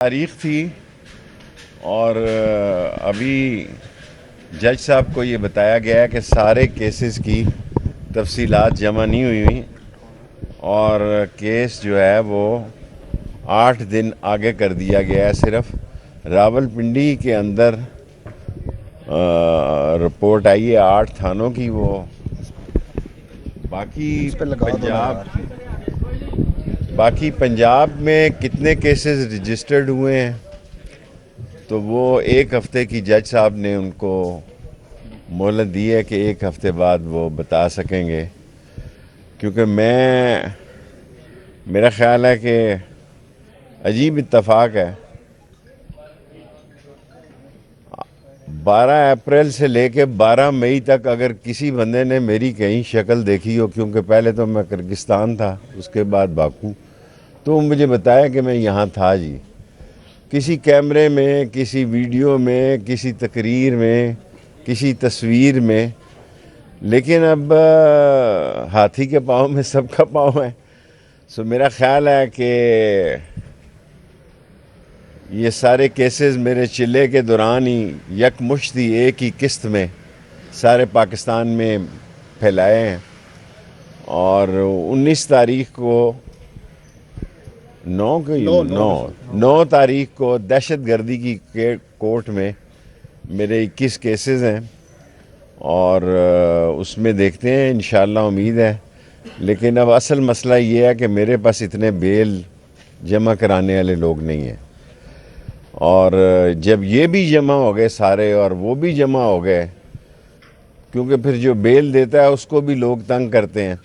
تاریخ تھی اور ابھی جج صاحب کو یہ بتایا گیا کہ سارے کیسز کی تفصیلات جمع نہیں ہوئی اور کیس جو ہے وہ 8 دن آگے کر دیا گیا ہے. صرف راول پنڈی کے اندر رپورٹ آئی ہے 8 تھانوں کی. وہ باقی پنجاب میں کتنے کیسز رجسٹرڈ ہوئے ہیں تو وہ 1 ہفتے کی جج صاحب نے ان کو مہلت دی ہے کہ 1 ہفتے بعد وہ بتا سکیں گے، کیونکہ میرا خیال ہے کہ عجیب اتفاق ہے. 12 اپریل سے لے کے 12 مئی تک اگر کسی بندے نے میری کہیں شکل دیکھی ہو، کیونکہ پہلے تو میں کرگستان تھا، اس کے بعد باکو، تو مجھے بتایا کہ میں یہاں تھا جی. کسی کیمرے میں، کسی ویڈیو میں، کسی تقریر میں، کسی تصویر میں، لیکن اب ہاتھی کے پاؤں میں سب کا پاؤں ہے. سو میرا خیال ہے کہ یہ سارے کیسز میرے چلے کے دوران ہی یک مشتی ایک ہی قسط میں سارے پاکستان میں پھیلائے ہیں. اور 19 تاریخ کو 9 تاریخ کو دہشت گردی کی کورٹ میں میرے 21 کیسز ہیں اور اس میں دیکھتے ہیں، انشاءاللہ امید ہے. لیکن اب اصل مسئلہ یہ ہے کہ میرے پاس اتنے بیل جمع کرانے والے لوگ نہیں ہیں، اور جب یہ بھی جمع ہو گئے سارے اور وہ بھی جمع ہو گئے، کیونکہ پھر جو بیل دیتا ہے اس کو بھی لوگ تنگ کرتے ہیں.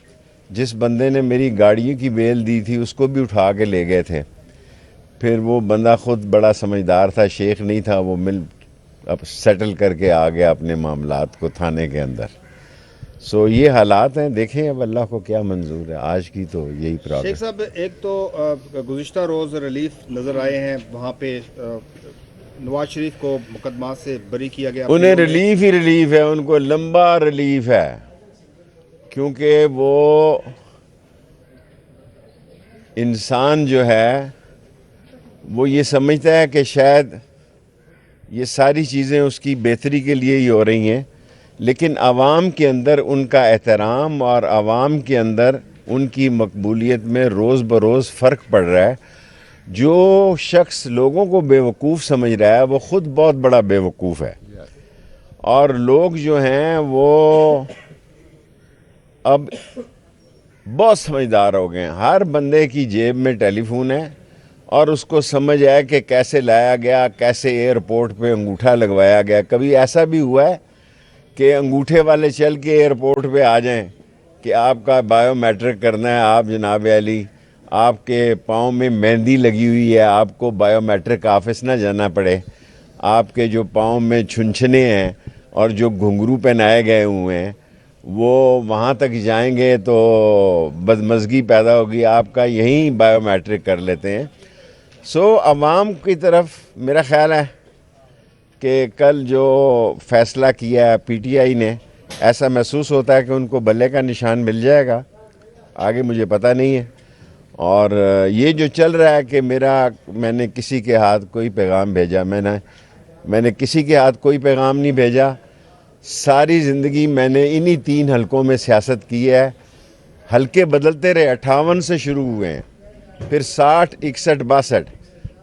جس بندے نے میری گاڑیوں کی بیل دی تھی اس کو بھی اٹھا کے لے گئے تھے. پھر وہ بندہ خود بڑا سمجھدار تھا، شیخ نہیں تھا، وہ اب سیٹل کر کے آ گیا اپنے معاملات کو تھانے کے اندر. سو یہ حالات ہیں، دیکھیں اب اللہ کو کیا منظور ہے. آج کی تو یہی پرابلم. شیخ صاحب، ایک تو گزشتہ روز ریلیف نظر آئے ہیں، وہاں پہ نواز شریف کو مقدمات سے بری کیا گیا. انہیں ریلیف ہی ریلیف ہے، ان کو لمبا ریلیف ہے، کیونکہ وہ انسان جو ہے وہ یہ سمجھتا ہے کہ شاید یہ ساری چیزیں اس کی بہتری کے لیے ہی ہو رہی ہیں، لیکن عوام کے اندر ان کا احترام اور عوام کے اندر ان کی مقبولیت میں روز بروز فرق پڑ رہا ہے. جو شخص لوگوں کو بیوقوف سمجھ رہا ہے وہ خود بہت بڑا بیوقوف ہے، اور لوگ جو ہیں وہ اب بہت سمجھدار ہو گئے ہیں. ہر بندے کی جیب میں ٹیلی فون ہے اور اس کو سمجھ ہے کہ کیسے لایا گیا، کیسے ایئرپورٹ پہ انگوٹھا لگوایا گیا. کبھی ایسا بھی ہوا ہے کہ انگوٹھے والے چل کے ایئرپورٹ پہ آ جائیں کہ آپ کا بائیو میٹرک کرنا ہے، آپ جناب علی آپ کے پاؤں میں مہندی لگی ہوئی ہے، آپ کو بائیو میٹرک آفس نہ جانا پڑے. آپ کے جو پاؤں میں چھنچھنے ہیں اور جو گھنگرو پہنائے گئے ہوئے ہیں وہ وہاں تک جائیں گے تو بدمزگی پیدا ہوگی، آپ کا یہیں بائیو میٹرک کر لیتے ہیں. سو عوام کی طرف میرا خیال ہے کہ کل جو فیصلہ کیا ہے پی ٹی آئی نے، ایسا محسوس ہوتا ہے کہ ان کو بلے کا نشان مل جائے گا. آگے مجھے پتہ نہیں ہے. اور یہ جو چل رہا ہے کہ میں نے کسی کے ہاتھ کوئی پیغام بھیجا، میں نے کسی کے ہاتھ کوئی پیغام نہیں بھیجا. ساری زندگی میں نے انہی 3 حلقوں میں سیاست کی ہے. حلقے بدلتے رہے، 58 سے شروع ہوئے ہیں، پھر 60، 61، 62،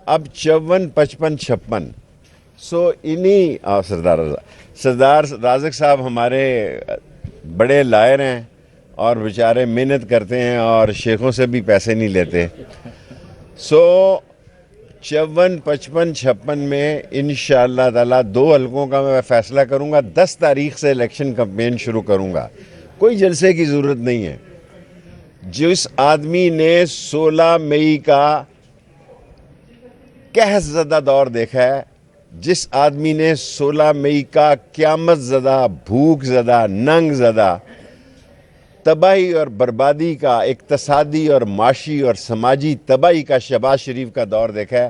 اب 54، 55، 56. سو انہی سردار رازق صاحب ہمارے بڑے لائر ہیں اور بیچارے محنت کرتے ہیں اور شیخوں سے بھی پیسے نہیں لیتے. سو 54، 55، 56 میں انشاءاللہ تعالیٰ 2 حلقوں کا میں فیصلہ کروں گا. 10 تاریخ سے الیکشن کمپین شروع کروں گا. کوئی جلسے کی ضرورت نہیں ہے. جس آدمی نے 16 مئی کا قحط زدہ دور دیکھا ہے، جس آدمی نے 16 مئی کا قیامت زدہ، بھوک زدہ، ننگ زدہ، تباہی اور بربادی کا، اقتصادی اور معاشی اور سماجی تباہی کا شہباز شریف کا دور دیکھا ہے،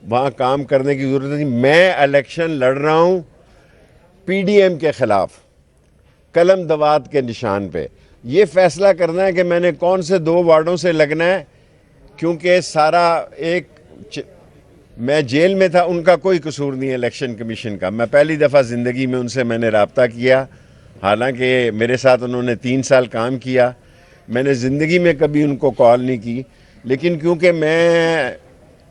وہاں کام کرنے کی ضرورت نہیں. میں الیکشن لڑ رہا ہوں پی ڈی ایم کے خلاف، قلم دوات کے نشان پہ. یہ فیصلہ کرنا ہے کہ میں نے کون سے 2 وارڈوں سے لگنا ہے، کیونکہ سارا ایک میں جیل میں تھا, ان کا کوئی قصور نہیں ہے الیکشن کمیشن کا. میں پہلی دفعہ زندگی میں ان سے میں نے رابطہ کیا, حالانکہ میرے ساتھ انہوں نے 3 سال کام کیا. میں نے زندگی میں کبھی ان کو کال نہیں کی, لیکن کیونکہ میں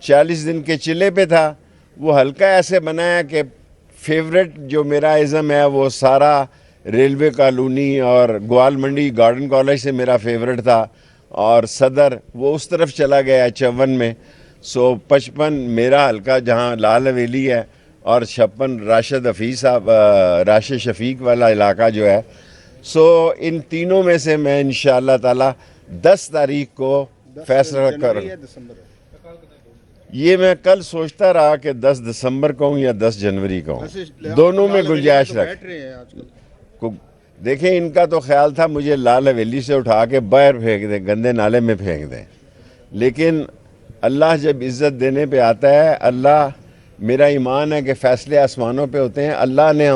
40 دن کے چلے پہ تھا, وہ حلقہ ایسے بنایا کہ فیوریٹ جو میرا ازم ہے وہ سارا ریلوے کالونی اور گوال منڈی گارڈن کالج سے میرا فیوریٹ تھا, اور صدر وہ اس طرف چلا گیا 54 میں. سو 55 میرا حلقہ جہاں لال حویلی ہے, اور 56 راشد حفیظ صاحب راشد شفیق والا علاقہ جو ہے. سو ان تینوں میں سے میں انشاءاللہ تعالی 10 تاریخ کو فیصلہ کر, یہ میں کل سوچتا رہا کہ 10 دسمبر کو ہوں یا 10 جنوری کو ہوں, دونوں میں گنجائش رکھ. دیکھیں ان کا تو خیال تھا مجھے لال حویلی سے اٹھا کے باہر پھینک دیں, گندے نالے میں پھینک دیں, لیکن اللہ جب عزت دینے پہ آتا ہے, اللہ, میرا ایمان ہے کہ فیصلے آسمانوں پہ ہوتے ہیں. اللہ نے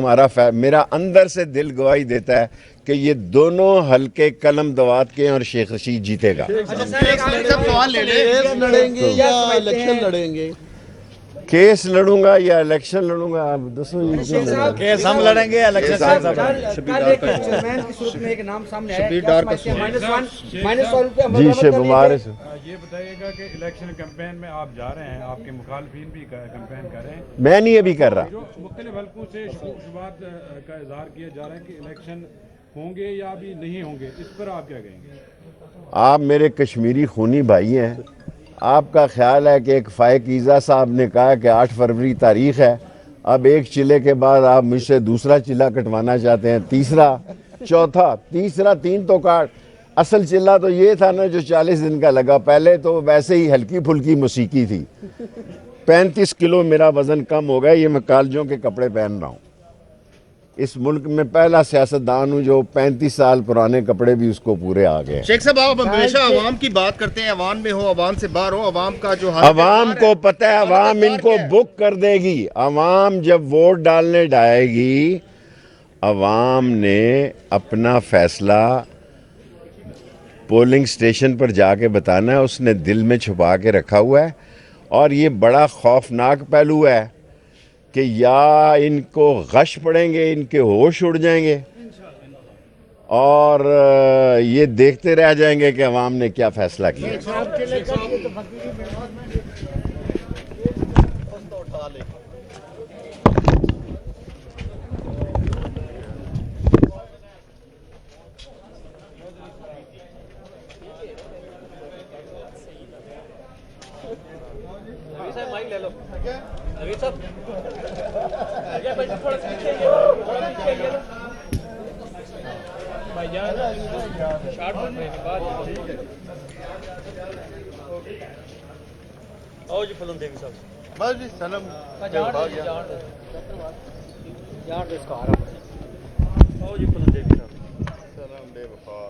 میرا اندر سے دل گواہی دیتا ہے کہ یہ دونوں حلقے قلم دوات کے ہیں اور شیخ رشید جیتے گا. کیس لڑوں گا یا الیکشن لڑوں گا, آپ دسو. کیس ہم لڑیں گے, الیکشن جی شیخ عمار. یہ بتائیے گا کہ الیکشن کیمپین میں آپ جا رہے ہیں, آپ کے مخالفین بھی کیمپین کر رہے ہیں, میں نہیں ابھی کر رہا. جو مختلف حلقوں سے شبہات کا اظہار کیا جا رہا ہے کہ الیکشن ہوں گے یا بھی نہیں ہوں گے, اس پر آپ کیا کہیں گے؟ آپ میرے کشمیری خونی بھائی ہیں, آپ کا خیال ہے کہ ایک فائق عیزہ صاحب نے کہا کہ 8 فروری تاریخ ہے, اب ایک چلے کے بعد آپ مجھ سے دوسرا چلہ کٹوانا چاہتے ہیں, تیسرا, چوتھا, تیسرا, 3 تو کاٹ. اصل چلہ تو یہ تھا نا جو 40 دن کا لگا, پہلے تو ویسے ہی ہلکی پھلکی موسیقی تھی. 35 کلو میرا وزن کم ہو گیا, یہ میں کالجوں کے کپڑے پہن رہا ہوں. اس ملک میں پہلا سیاستدان ہوں جو 35 سال پرانے کپڑے بھی اس کو پورے آ گئے. شیخ صاحب آپ ہمیشہ عوام کی بات کرتے ہیں, عوام میں ہو, عوام سے باہر ہو, عوام کا جو عوام کو پتہ ہے, عوام ان کو بک کر دے گی. عوام جب ووٹ ڈالنے جائے گی, عوام نے اپنا فیصلہ پولنگ سٹیشن پر جا کے بتانا ہے, اس نے دل میں چھپا کے رکھا ہوا ہے. اور یہ بڑا خوفناک پہلو ہے کہ یا ان کو غش پڑیں گے, ان کے ہوش اڑ جائیں گے, اور یہ دیکھتے رہ جائیں گے کہ عوام نے کیا فیصلہ کیا. بس جی سلام یار اس کا آ رہا ہے. بے وفا.